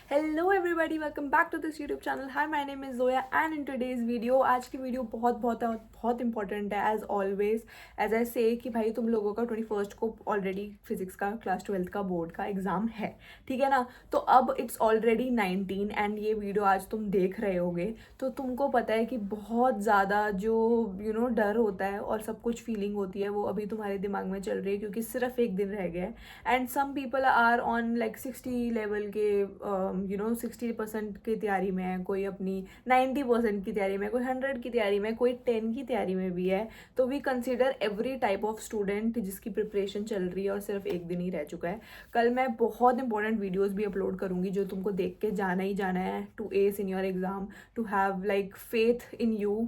Hello everybody, welcome back to this YouTube channel. Hi, my name is Zoya and in today's video, आज की video बहुत बहुत बहुत important है एज ऑलवेज। एज आई से कि भाई तुम लोगों का 21st को ऑलरेडी फिजिक्स का क्लास 12th का बोर्ड का एग्ज़ाम है, ठीक है ना। तो अब इट्स ऑलरेडी 19 एंड ये वीडियो आज तुम देख रहे होगे तो तुमको पता है कि बहुत ज़्यादा जो डर होता है और सब कुछ फीलिंग होती है वो अभी तुम्हारे दिमाग में चल रही है, क्योंकि सिर्फ एक दिन रह गया है and some people are on like 60 level के 60% की तैयारी में है, कोई अपनी 90% की तैयारी में, कोई 100 की तैयारी में, कोई 10 की तैयारी में भी है। तो we consider every type of student जिसकी प्रिपरेशन चल रही है और सिर्फ एक दिन ही रह चुका है। कल मैं बहुत इंपॉर्टेंट वीडियोस भी अपलोड करूंगी जो तुमको देख के जाना ही जाना है to ace in your exam, to have like faith in you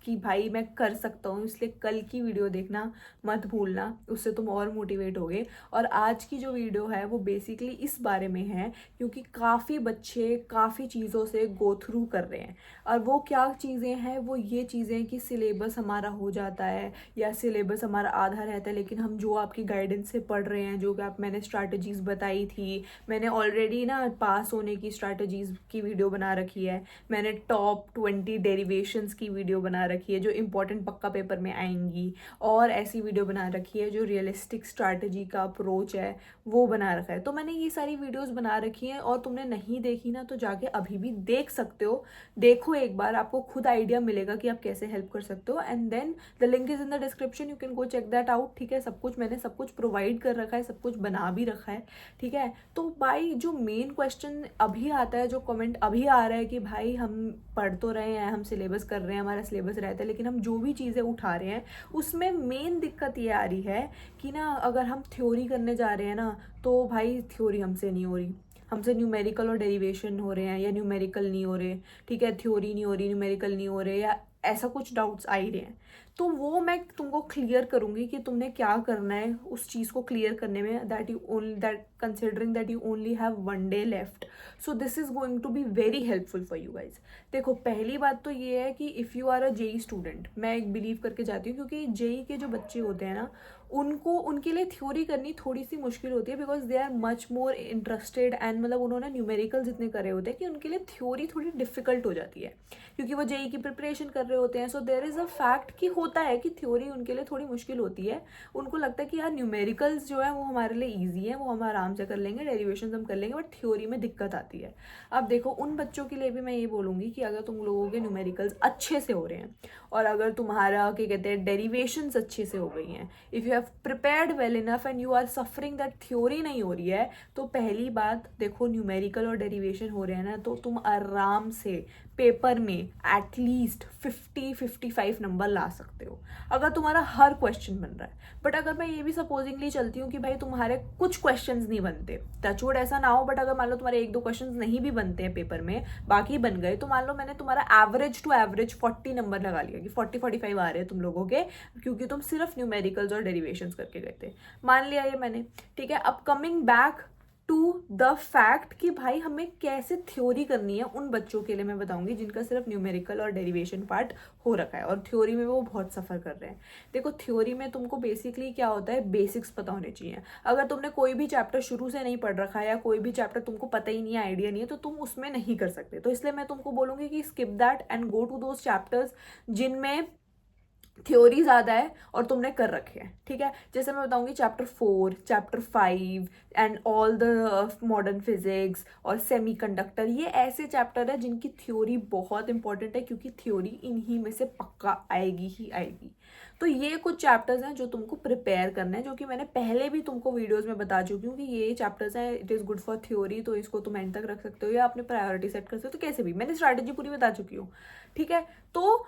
कि भाई मैं कर सकता हूँ। इसलिए कल की वीडियो देखना मत भूलना, उससे तुम और मोटिवेट होगे। और आज की जो वीडियो है वो बेसिकली इस बारे में है क्योंकि काफ़ी बच्चे काफ़ी चीज़ों से गो थ्रू कर रहे हैं। और वो क्या चीज़ें हैं, वो ये चीज़ें कि सिलेबस हमारा हो जाता है या सिलेबस हमारा आधा रहता है, लेकिन हम जो आपकी गाइडेंस से पढ़ रहे हैं, जो कि आप मैंने स्ट्रैटेजीज़ बताई थी, मैंने ऑलरेडी ना पास होने की स्ट्रैटेजीज़ की वीडियो बना रखी है, मैंने टॉप 20 डेरिवेशंस की वीडियो बना रखी है जो इंपॉर्टेंट पक्का पेपर में आएंगी, और ऐसी वीडियो बना रखी है जो रियलिस्टिक स्ट्रैटेजी का अप्रोच है वो बना रखा है। तो मैंने ये सारी वीडियोस बना रखी हैं और तुमने नहीं देखी ना तो जाके अभी भी देख सकते हो। देखो एक बार, आपको खुद आइडिया मिलेगा कि आप कैसे हेल्प कर सकते हो। And then the link is in the description, you can go check that out. ठीक है, सब कुछ मैंने सब कुछ प्रोवाइड कर रखा है, सब कुछ बना भी रखा है। ठीक है, तो भाई जो मेन क्वेश्चन अभी आता है, जो कमेंट अभी आ रहा है कि भाई हम पढ़ तो रहे हैं, हम सिलेबस कर रहे हैं, हमारा सिलेबस रहता है, लेकिन हम जो भी चीज़ें उठा रहे हैं उसमें मेन दिक्कत ये आ रही है कि ना अगर हम थ्योरी करने जा रहे हैं ना तो भाई थ्योरी हमसे नहीं हो रही, हमसे न्यूमेरिकल और डेरिवेशन हो रहे हैं या न्यूमेरिकल नहीं हो रहे। ठीक है, थ्योरी नहीं हो रही, न्यूमेरिकल नहीं हो रहे, या ऐसा कुछ डाउट्स आ ही रहे हैं। तो वो मैं तुमको क्लियर करूंगी कि तुमने क्या करना है उस चीज़ को क्लियर करने में, that you only that considering that you only have 1 day left. So this is going to be very helpful for you guys. देखो, पहली बात तो ये है कि if you are a JEE student, मैं एक बिलीव करके जाती हूँ क्योंकि जेई के जो बच्चे होते हैं ना उनको उनके लिए थ्योरी करनी थोड़ी सी मुश्किल होती है, because they are much more interested and मतलब उन्होंने न्यूमेरिकल्स इतने करे होते हैं कि उनके लिए थ्योरी थोड़ी डिफिकल्ट हो जाती है क्योंकि वो जेई की प्रिपरेशन कर रहे होते हैं। So there is a fact कि होता है कि थ्योरी उनके लिए थोड़ी मुश्किल होती है। उनको लगता है कि यार न्यूमेरिकल्स जो है वो हमारे लिए ईजी है, वो हम आराम से कर लेंगे, डेरिवेशन हम कर लेंगे, बट थ्योरी में दिक्कत आती है। अब देखो, उन बच्चों के लिए भी मैं ये बोलूँगी कि अगर तुम लोगों के न्यूमेरिकल्स अच्छे से हो रहे हैं और अगर तुम्हारा क्या कहते हैं डेरिवेशंस अच्छे से हो गई हैं, if you have prepared well enough and you are suffering that theory नहीं हो रही है, तो पहली बात देखो, न्यूमेरिकल और डेरिवेशन हो रहे हैं ना तो तुम आराम से पेपर में एटलीस्ट 50-55 नंबर ला सकते हो अगर तुम्हारा हर क्वेश्चन बन रहा है। बट अगर मैं ये भी सपोजिंगली चलती हूँ कि भाई तुम्हारे कुछ क्वेश्चंस नहीं बनते, टचवुड ऐसा ना हो, बट अगर मान लो तुम्हारे 1-2 क्वेश्चंस नहीं भी बनते हैं पेपर में, बाकी बन गए, तो मान लो मैंने तुम्हारा एवरेज टू एवरेज 40 नंबर लगा लिया कि 40-45 आ रहे हैं तुम लोगों के, क्योंकि तुम सिर्फ न्यूमेरिकल्स और डेरिवेशंस करके गए थे, मान लिया ये मैंने। ठीक है, अब coming back to the fact कि भाई हमें कैसे थ्योरी करनी है, उन बच्चों के लिए मैं बताऊंगी जिनका सिर्फ न्यूमेरिकल और डेरिवेशन पार्ट हो रखा है और थ्योरी में वो बहुत सफ़र कर रहे हैं। देखो, थ्योरी में तुमको बेसिकली क्या होता है, बेसिक्स पता होने चाहिए। अगर तुमने कोई भी चैप्टर शुरू से नहीं पढ़ रखा है या कोई भी चैप्टर तुमको पता ही नहीं है, आइडिया नहीं है, तो तुम उसमें नहीं कर सकते। तो इसलिए मैं तुमको बोलूँगी कि skip that and go to those chapters जिनमें थ्योरी ज़्यादा है और तुमने कर रखे हैं। ठीक है, जैसे मैं बताऊंगी chapter 4, chapter 5 and all the modern physics और सेमीकंडक्टर, ये ऐसे चैप्टर है जिनकी थ्योरी बहुत इंपॉर्टेंट है क्योंकि थ्योरी इन्हीं में से पक्का आएगी ही आएगी। तो ये कुछ चैप्टर्स हैं जो तुमको प्रिपेयर करना है, जो कि मैंने पहले भी तुमको वीडियोस में बता चुकी हूँ कि ये चैप्टर्स हैं, it is good for theory, तो इसको तुम एंड तक रख सकते हो या अपने प्रायोरिटी सेट कर सकते हो, तो कैसे भी मैंने स्ट्रैटेजी पूरी बता चुकी हूँ। ठीक है, तो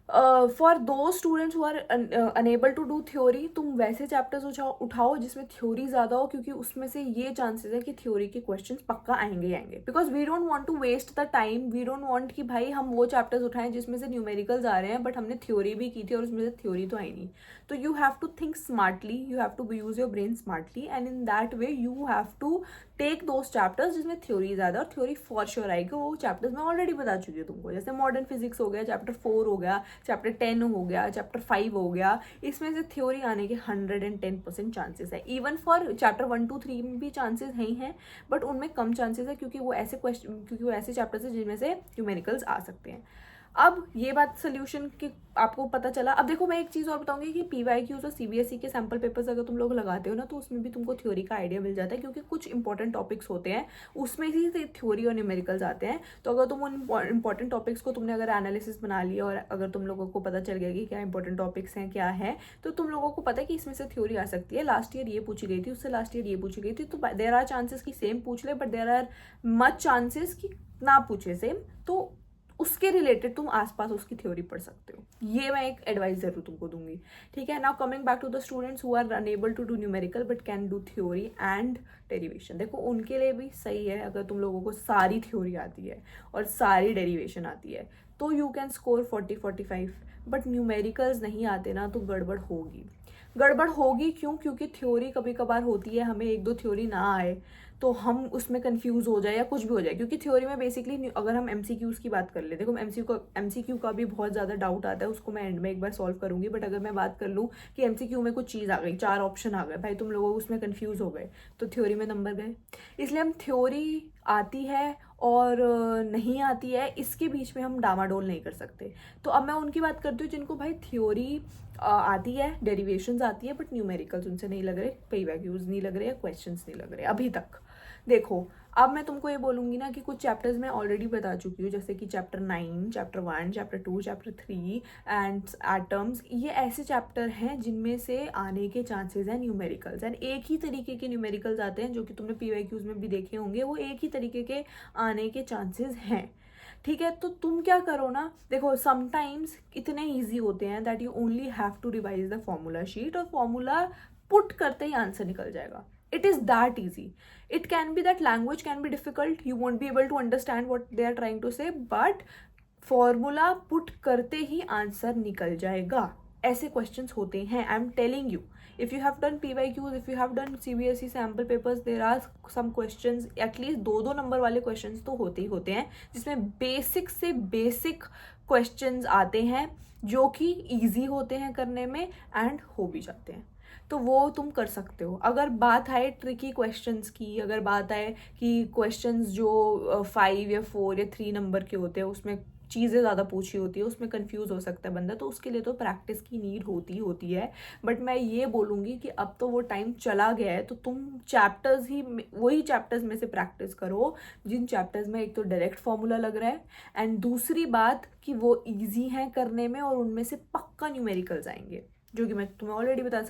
for those students who are unable to do theory, तुम वैसे चैप्टर्स उठाओ जिसमें थ्योरी ज़्यादा हो, क्योंकि उसमें से ये चांसेस है कि थ्योरी के क्वेश्चंस पक्का आएंगे ही आएंगे। Because we don't want to waste the time, we don't want कि भाई हम वो चैप्टर्स उठाएं जिसमें से न्यूमेरिकल्स आ रहे हैं बट हमने थ्योरी भी की थी और उसमें से थ्योरी तो आई नहीं। तो you have to think smartly, you have to use your brain smartly, and in that way you have to take those chapters जिसमें थ्योरी ज़्यादा, और थ्योरी फॉर श्योर आएगी, वो चैप्टर्स मैं ऑलरेडी बता चुकी हूँ तुमको, जैसे मॉडर्न फिजिक्स हो गया, चैप्टर 4 हो गया, चैप्टर 10 हो गया, चैप्टर 5 हो गया, इसमें से थ्योरी आने के 110% चांसेस है। इवन फॉर चैप्टर 1 2 3 में भी चांसेस हैं, बट उनमें कम चांसेस है क्योंकि वो ऐसे चैप्टर्स हैं जिनमें से न्यूमेरिकल्स आ सकते हैं। अब ये बात सोल्यूशन की आपको पता चला। अब देखो मैं एक चीज़ और बताऊंगी कि PYQs और CBSE के सैम्पल पेपर्स अगर तुम लोग लगाते हो ना, तो उसमें भी तुमको थ्योरी का आइडिया मिल जाता है, क्योंकि कुछ इंपॉर्टेंट टॉपिक्स होते हैं उसमें ही से थ्योरी और न्यूमेरिकल्स आते हैं। तो अगर तुम उन इंपॉर्टेंट टॉपिक्स को तुमने अगर एनालिसिस बना लिया और अगर तुम लोगों को पता चल गया कि क्या इंपॉर्टेंट टॉपिक्स हैं क्या है, तो तुम लोगों को पता है कि इसमें से थ्योरी आ सकती है, लास्ट ईयर ये पूछी गई थी, उससे लास्ट ईयर ये पूछी गई थी, तो देर आर चांसेस कि सेम पूछ ले, but there are much chances कि ना पूछे सेम, तो उसके रिलेटेड तुम आसपास उसकी थ्योरी पढ़ सकते हो। ये मैं एक एडवाइस जरूर तुमको दूंगी, ठीक है। Now coming back to the students who are unable to do numerical but can do theory and derivation, देखो उनके लिए भी सही है अगर तुम लोगों को सारी थ्योरी आती है और सारी डेरिवेशन आती है, तो you can score 40-45। But numericals नहीं आते ना, तो गड़बड़ होगी। क्यों? क्योंकि थ्योरी कभी कभार होती है, हमें एक दो थ्योरी ना आए तो हम उसमें कंफ्यूज हो जाए या कुछ भी हो जाए, क्योंकि थ्योरी में बेसिकली अगर हम MCQs की बात कर ले, देखो MCQ का भी बहुत ज़्यादा डाउट आता है, उसको मैं एंड में एक बार सॉल्व करूंगी। बट अगर मैं बात कर लूँ कि MCQ में कुछ चीज़ आ गई, 4 ऑप्शन आ गए, भाई तुम लोग उसमें कन्फ्यूज हो गए, तो थ्योरी में नंबर गए। इसलिए हम थ्योरी आती है और नहीं आती है, इसके बीच में हम डामाडोल नहीं कर सकते। तो अब मैं उनकी बात करती हूँ जिनको भाई थ्योरी आती है, डेरिवेशंस आती है, बट न्यूमेरिकल्स उनसे नहीं लग रहे, PYQs नहीं लग रहे, या क्वेश्चंस नहीं लग रहे अभी तक। देखो अब मैं तुमको ये बोलूँगी ना कि कुछ चैप्टर्स मैं ऑलरेडी बता चुकी हूँ, जैसे कि chapter 9, chapter 1, chapter 2, chapter 3 and atoms, ये ऐसे चैप्टर हैं जिनमें से आने के चांसेस हैं न्यूमेरिकल्स, एंड एक ही तरीके के न्यूमेरिकल्स आते हैं, जो कि तुमने PYQs में भी देखे होंगे, वो एक ही तरीके के आने के चांसेस हैं, ठीक है। तो तुम क्या करो ना, देखो समटाइम्स इतने ईजी होते हैं that you only have to revise the formula sheet, और फॉर्मूला पुट करते ही आंसर निकल जाएगा। It is that easy. It can be that language can be difficult, you won't be able to understand what they are trying to say, but formula put करते ही answer निकल जाएगा। ऐसे questions होते हैं, I am telling you. If you have done PYQs, if you have done CBSE sample papers, there are some questions, at least 2-2 number वाले questions तो होते ही होते हैं, जिसमें बेसिक से बेसिक क्वेश्चंस आते हैं जो कि ईजी होते हैं करने में एंड हो भी जाते हैं, तो वो तुम कर सकते हो। अगर बात आए ट्रिकी क्वेश्चंस की, अगर बात आए कि क्वेश्चंस जो 5 या 4 या 3 नंबर के होते हैं, उसमें चीज़ें ज़्यादा पूछी होती है, उसमें कंफ्यूज हो सकता है बंदा, तो उसके लिए तो प्रैक्टिस की नीड होती है। बट मैं ये बोलूँगी कि अब तो वो टाइम चला गया है, तो तुम वही चैप्टर्स में से प्रैक्टिस करो जिन चैप्टर्स में एक तो डायरेक्ट फॉर्मूला लग रहा है, एंड दूसरी बात कि वो ईजी हैं करने में, और उनमें से पक्का न्यूमेरिकल्स आएंगे, जो कि मैं तुम्हें ऑलरेडी बता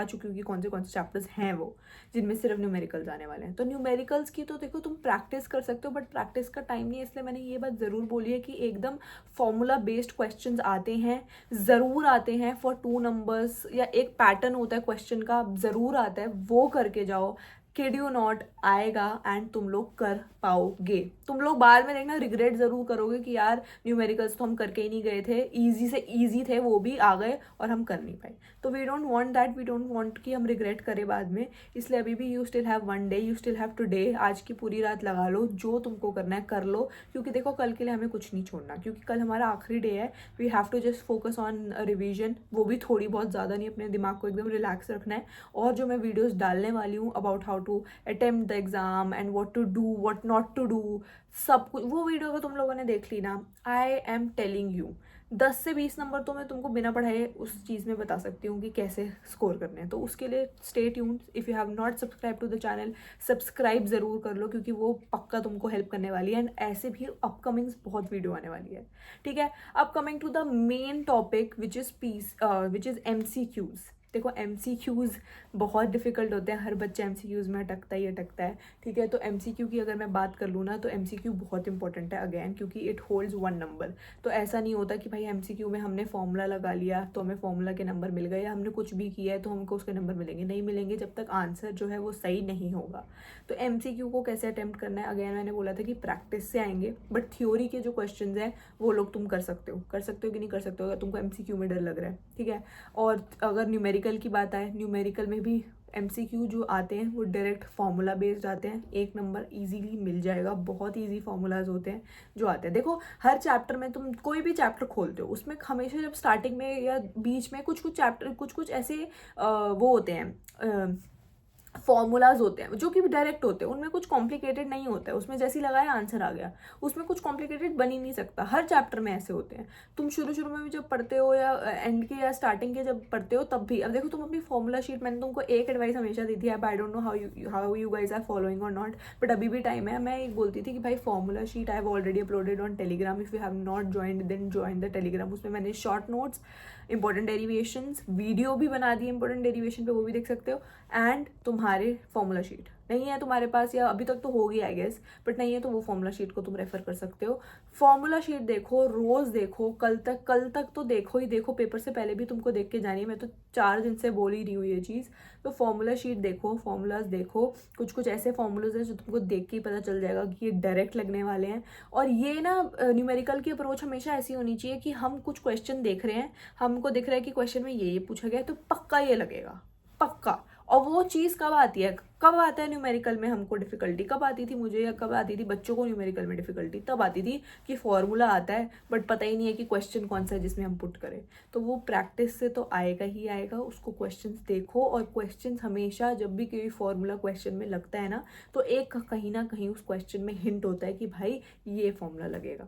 चुकी हूँ कि कौन से चैप्टर्स हैं वो जिनमें सिर्फ न्यूमेरिकल्स आने वाले हैं। तो न्यूमेरिकल्स की तो देखो तुम प्रैक्टिस कर सकते हो, बट प्रैक्टिस का टाइम नहीं है, इसलिए मैंने ये बात ज़रूर बोली है कि एकदम फॉर्मूला बेस्ड क्वेश्चंस आते हैं, ज़रूर आते हैं फॉर 2 नंबर्स, या एक पैटर्न होता है क्वेश्चन का, ज़रूर आता है, वो करके जाओ। किड यू नॉट, आएगा एंड तुम लोग कर पाओगे। तुम लोग बाद में देखना रिग्रेट ज़रूर करोगे कि यार न्यूमेरिकल्स तो हम करके ही नहीं गए थे, ईजी से ईजी थे, वो भी आ गए और हम कर नहीं पाए। तो we don't want that, we don't want कि हम रिग्रेट करें बाद में, इसलिए अभी भी you still have 1 day, you still have today, आज की पूरी रात लगा लो, जो तुमको करना है कर लो, क्योंकि देखो कल के लिए हमें कुछ नहीं छोड़ना, क्योंकि कल हमारा आखिरी डे है। We have to just focus on revision, वो भी थोड़ी बहुत, ज़्यादा नहीं, अपने दिमाग को एकदम रिलैक्स रखना है। और जो मैं वीडियोज़ डालने वाली हूँ about how to attempt the exam and what to do, what not to do, सब कुछ, वो वीडियो अगर तुम लोगों ने देख ली ना, आई एम टेलिंग यू 10 से 20 नंबर तो मैं तुमको बिना पढ़ाए उस चीज़ में बता सकती हूँ कि कैसे स्कोर करने हैं। तो उसके लिए stay tuned. If you have not subscribe to the channel, subscribe ज़रूर कर लो, क्योंकि वो पक्का तुमको हेल्प करने वाली है, एंड ऐसे भी अपकमिंग्स बहुत वीडियो आने वाली है, ठीक है। अब coming to the main topic which is MCQs। देखो MCQs बहुत डिफिकल्ट होते हैं, हर बच्चा MCQs में अटकता है, ठीक है। तो MCQ की अगर मैं बात कर लूँ ना, तो MCQ बहुत इंपॉर्टेंट है अगेन, क्योंकि इट होल्ड्स 1 नंबर। तो ऐसा नहीं होता कि भाई MCQ में हमने फॉर्मूला लगा लिया तो हमें फॉर्मूला के नंबर मिल गए, या हमने कुछ भी किया है तो हमको उसके नंबर मिलेंगे, नहीं मिलेंगे जब तक आंसर जो है वो सही नहीं होगा। तो MCQ को कैसे अटैम्प्ट करना है, अगेन मैंने बोला था कि प्रैक्टिस से आएंगे, बट थ्योरी के जो क्वेश्चन हैं वो लोग तुम कर सकते हो कि नहीं कर सकते हो, अगर तुमको MCQ में डर लग रहा है, ठीक है। और अगर न्यूमेरिकल की बात आए, न्यूमेरिकल में भी MCQ जो आते हैं वो डायरेक्ट फार्मूला बेस्ड आते हैं, 1 नंबर इजीली मिल जाएगा, बहुत इजी फार्मूलाज होते हैं जो आते हैं। देखो हर चैप्टर में तुम कोई भी चैप्टर खोलते हो उसमें हमेशा जब स्टार्टिंग में या बीच में कुछ कुछ चैप्टर कुछ ऐसे वो होते हैं फॉर्मूलाज होते हैं जो कि डायरेक्ट होते हैं, उनमें कुछ कॉम्प्लिकेटेड नहीं होता है, उसमें जैसे ही लगाया आंसर आ गया, उसमें कुछ कॉम्प्लिकेटेड बन ही नहीं सकता। हर चैप्टर में ऐसे होते हैं। तुम शुरू में भी जब पढ़ते हो या एंड के या स्टार्टिंग के जब पढ़ते हो तब भी, अब देखो तुम अपनी फॉर्मूला शीट, मैंने तुमको एक एडवाइस हमेशा दी थी, I don't know how you guys are following और नॉट, बट अभी भी टाइम है। मैं एक बोलती थी कि भाई formula sheet I have already uploaded on Telegram, if you have not joined then join the Telegram. उसमें मैंने short notes, important derivations, video भी बना दी इंपॉर्टेंट डेरिवेशन पे, वो भी देख सकते हो। एंड तुम्हारे फॉर्मूला शीट नहीं है तुम्हारे पास, या अभी तक तो होगी आई गेस, बट नहीं है तो वो फॉर्मूला शीट को तुम रेफर कर सकते हो। फॉर्मूला शीट देखो, रोज देखो, कल तक तो देखो ही देखो, पेपर से पहले भी तुमको देख के जानी है। मैं तो 4 दिन से बोल ही रही हूँ ये चीज़। तो फॉर्मूला शीट देखो, फॉर्मूलाज देखो, कुछ ऐसे फॉर्मूलाज हैं जो तुमको देख के ही पता चल जाएगा कि ये डायरेक्ट लगने वाले हैं। और ये ना न्यूमेरिकल की अप्रोच हमेशा ऐसी होनी चाहिए कि हम कुछ क्वेश्चन देख रहे हैं, हमको दिख रहा है कि क्वेश्चन में ये पूछा गया है, तो पक्का ये लगेगा, पक्का। और वो चीज़ कब आती है, कब आता है न्यूमेरिकल में हमको डिफिकल्टी, कब आती थी मुझे या कब आती थी बच्चों को न्यूमेरिकल में डिफिकल्टी, तब आती थी कि फॉर्मूला आता है बट पता ही नहीं है कि क्वेश्चन कौन सा है जिसमें हम पुट करें। तो वो प्रैक्टिस से तो आएगा ही आएगा, उसको क्वेश्चंस देखो, और क्वेश्चंस हमेशा जब भी कोई फॉर्मूला क्वेश्चन में लगता है ना, तो एक कहीं ना कहीं उस क्वेश्चन में हिंट होता है कि भाई ये फॉर्मूला लगेगा।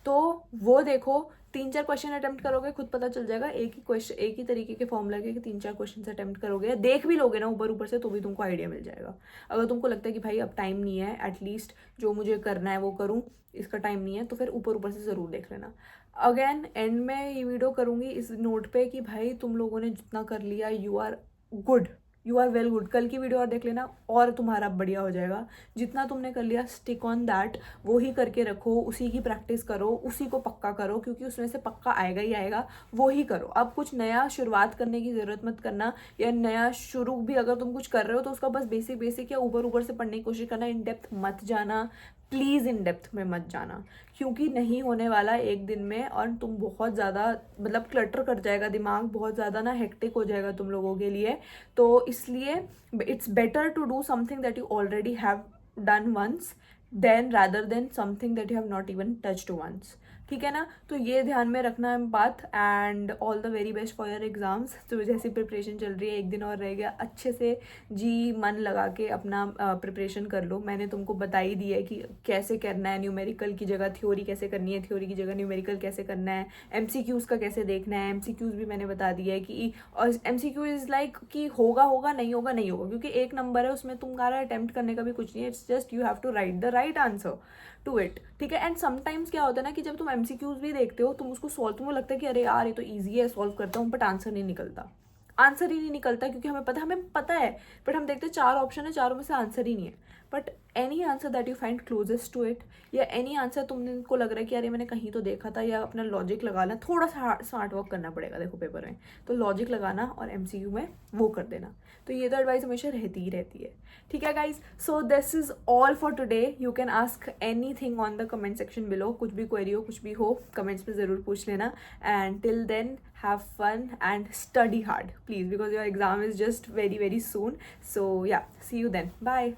तो वो देखो, 3-4 क्वेश्चन अटेम्प्ट करोगे, खुद पता चल जाएगा। एक ही तरीके के फॉर्मूला के 3-4 क्वेश्चन अटेम्प्ट करोगे, देख भी लोगे ना ऊपर से, तो भी तुमको आइडिया मिल जाएगा। अगर तुमको लगता है कि भाई अब टाइम नहीं है, एटलीस्ट जो मुझे करना है वो करूँ, इसका टाइम नहीं है, तो फिर ऊपर से ज़रूर देख लेना। अगेन एंड में ये वीडियो करूँगी इस नोट पे कि भाई तुम लोगों ने जितना कर लिया, you are good, you are well good. कल की वीडियो और देख लेना और तुम्हारा बढ़िया हो जाएगा। जितना तुमने कर लिया स्टिक ऑन दैट, वो ही करके रखो, उसी की प्रैक्टिस करो, उसी को पक्का करो, क्योंकि उसमें से पक्का आएगा ही आएगा, वो ही करो। अब कुछ नया शुरुआत करने की ज़रूरत मत करना, या नया शुरू भी अगर तुम कुछ कर रहे हो तो उसका बस बेसिक या ऊपर से पढ़ने की कोशिश करना, इन डेप्थ मत जाना, प्लीज़ इन डेप्थ में मत जाना, क्योंकि नहीं होने वाला एक दिन में। और तुम बहुत ज़्यादा मतलब क्लटर कर जाएगा दिमाग, बहुत ज़्यादा ना हेक्टिक हो जाएगा तुम लोगों के लिए। तो इसलिए it's better to do something that you already have done once then rather than something that you have not even touched once, ठीक है ना। तो ये ध्यान में रखना है बात। And all the very best for your exams. तो जैसी प्रिपरेशन चल रही है, एक दिन और रह गया, अच्छे से जी मन लगा के अपना प्रिपरेशन कर लो। मैंने तुमको बता ही दिया है कि कैसे करना है, न्यूमेरिकल की जगह थ्योरी कैसे करनी है, थ्योरी की जगह न्यूमेरिकल कैसे करना है, MCQs का कैसे देखना है। MCQs भी मैंने बता दिया है कि MCQ इज़ लाइक कि होगा नहीं होगा, क्योंकि 1 नंबर है उसमें, तुम्हारा अटेम्प्ट करने का भी कुछ नहीं है, it's just you have to write the right answer to it, ठीक है। एंड समटाइम्स क्या होता है ना कि जब तुम MCQs भी देखते हो, तुम उसको सॉल्व, तुमको लगता है कि अरे यार ये तो ईजी है, सॉल्व करता हूँ, बट आंसर नहीं निकलता, आंसर ही नहीं निकलता, क्योंकि हमें पता है, बट हम देखते हैं 4 ऑप्शन है, चारों में से आंसर ही नहीं है। But any answer that you find closest to it, या एनी आंसर तुमको लग रहा है कि अरे मैंने कहीं तो देखा था, या अपना लॉजिक लगाना, थोड़ा सा स्मार्ट वर्क करना पड़ेगा देखो पेपर में, तो लॉजिक लगाना और MCQ में वो कर देना। तो ये तो एडवाइस हमेशा रहती ही रहती है, ठीक है guys. So this is all for today. You can ask any thing on the comment section below, कुछ भी क्वेरी हो, कुछ भी हो, कमेंट्स में ज़रूर पूछ लेना। And till then have fun and study hard please, because your exam is just very soon. So yeah, see you then, bye.